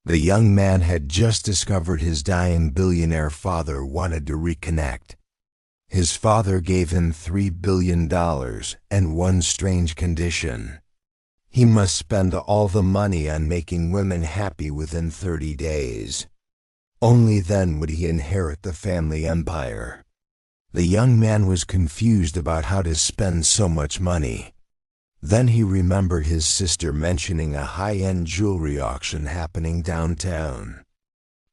The young man had just discovered his dying billionaire father wanted to reconnect. His father gave him $3 billion and one strange condition. He must spend all the money on making women happy within 30 days. Only then would he inherit the family empire. The young man was confused about how to spend so much money. Then he remembered his sister mentioning a high-end jewelry auction happening downtown.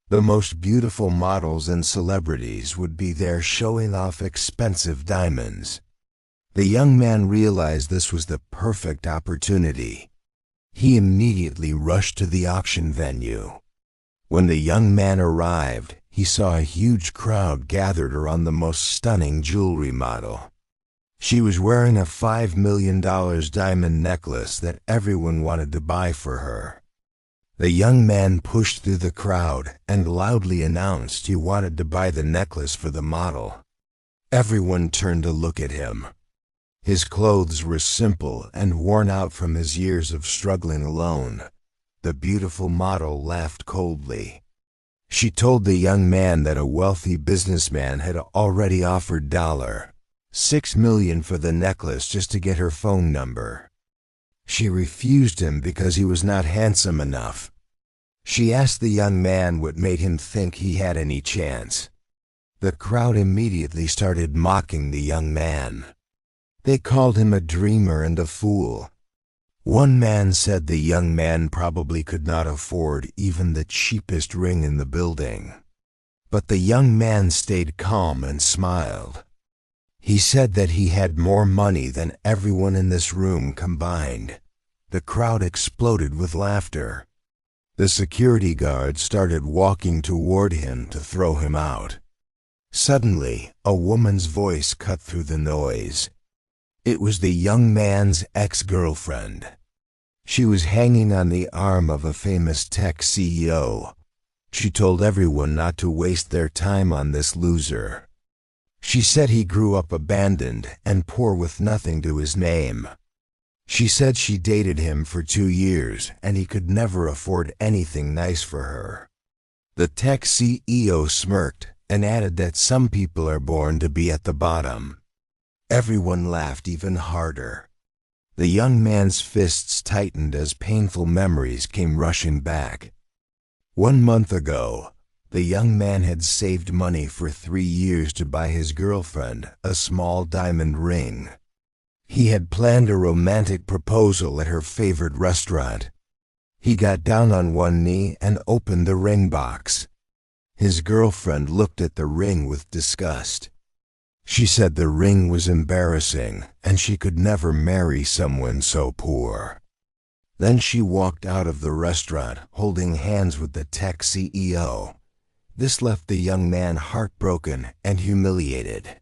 The most beautiful models and celebrities would be there showing off expensive diamonds. The young man realized this was the perfect opportunity. He immediately rushed to the auction venue. When the young man arrived, he saw a huge crowd gathered around the most stunning jewelry model. She was wearing a $5 million diamond necklace that everyone wanted to buy for her. The young man pushed through the crowd and loudly announced he wanted to buy the necklace for the model. Everyone turned to look at him. His clothes were simple and worn out from his years of struggling alone. The beautiful model laughed coldly. She told the young man that a wealthy businessman had already offered $6 million for the necklace just to get her phone number. She refused him because he was not handsome enough. She asked the young man what made him think he had any chance. The crowd immediately started mocking the young man. They called him a dreamer and a fool. One man said the young man probably could not afford even the cheapest ring in the building. But the young man stayed calm and smiled. He said that he had more money than everyone in this room combined. The crowd exploded with laughter. The security guard started walking toward him to throw him out. Suddenly, a woman's voice cut through the noise. It was the young man's ex-girlfriend. She was hanging on the arm of a famous tech CEO. She told everyone not to waste their time on this loser. She said he grew up abandoned and poor with nothing to his name. She said she dated him for 2 years and he could never afford anything nice for her. The tech CEO smirked and added that some people are born to be at the bottom. Everyone laughed even harder. The young man's fists tightened as painful memories came rushing back. 1 month ago, the young man had saved money for 3 years to buy his girlfriend a small diamond ring. He had planned a romantic proposal at her favorite restaurant. He got down on one knee and opened the ring box. His girlfriend looked at the ring with disgust. She said the ring was embarrassing and she could never marry someone so poor. Then she walked out of the restaurant holding hands with the tech CEO. This left the young man heartbroken and humiliated.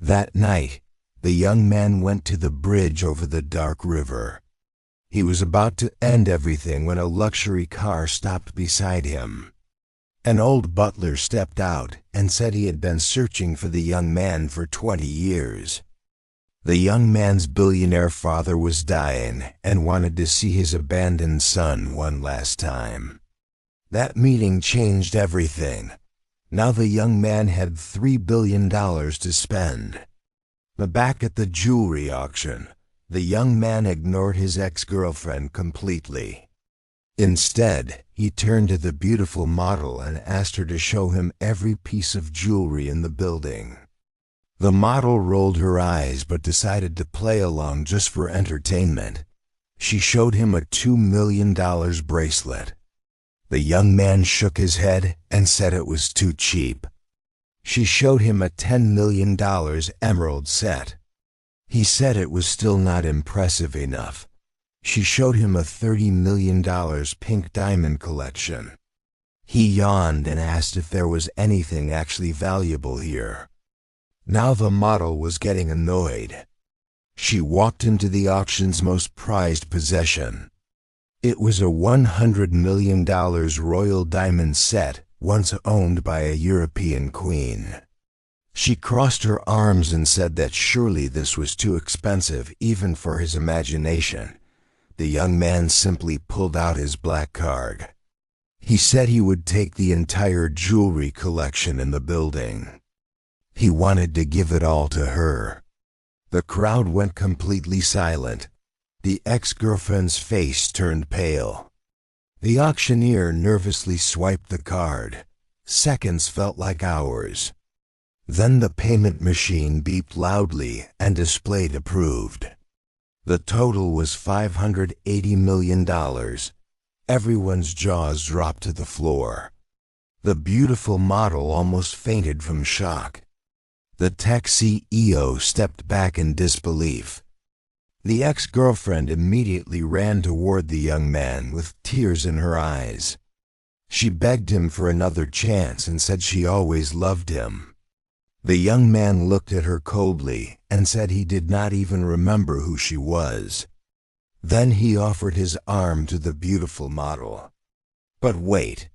That night, the young man went to the bridge over the dark river. He was about to end everything when a luxury car stopped beside him. An old butler stepped out and said he had been searching for the young man for 20 years. The young man's billionaire father was dying and wanted to see his abandoned son one last time. That meeting changed everything. Now the young man had $3 billion to spend. But back at the jewelry auction, the young man ignored his ex-girlfriend completely. Instead, he turned to the beautiful model and asked her to show him every piece of jewelry in the building. The model rolled her eyes but decided to play along just for entertainment. She showed him a $2 million bracelet. The young man shook his head and said it was too cheap. She showed him a $10 million emerald set. He said it was still not impressive enough. She showed him a $30 million pink diamond collection. He yawned and asked if there was anything actually valuable here. Now the model was getting annoyed. She walked into the auction's most prized possession. It was a $100 million royal diamond set once owned by a European queen. She crossed her arms and said that surely this was too expensive even for his imagination. The young man simply pulled out his black card. He said he would take the entire jewelry collection in the building. He wanted to give it all to her. The crowd went completely silent. The ex-girlfriend's face turned pale. The auctioneer nervously swiped the card. Seconds felt like hours. Then the payment machine beeped loudly and displayed approved. The total was $580 million. Everyone's jaws dropped to the floor. The beautiful model almost fainted from shock. The tech CEO stepped back in disbelief. The ex-girlfriend immediately ran toward the young man with tears in her eyes. She begged him for another chance and said she always loved him. The young man looked at her coldly and said he did not even remember who she was. Then he offered his arm to the beautiful model. But wait,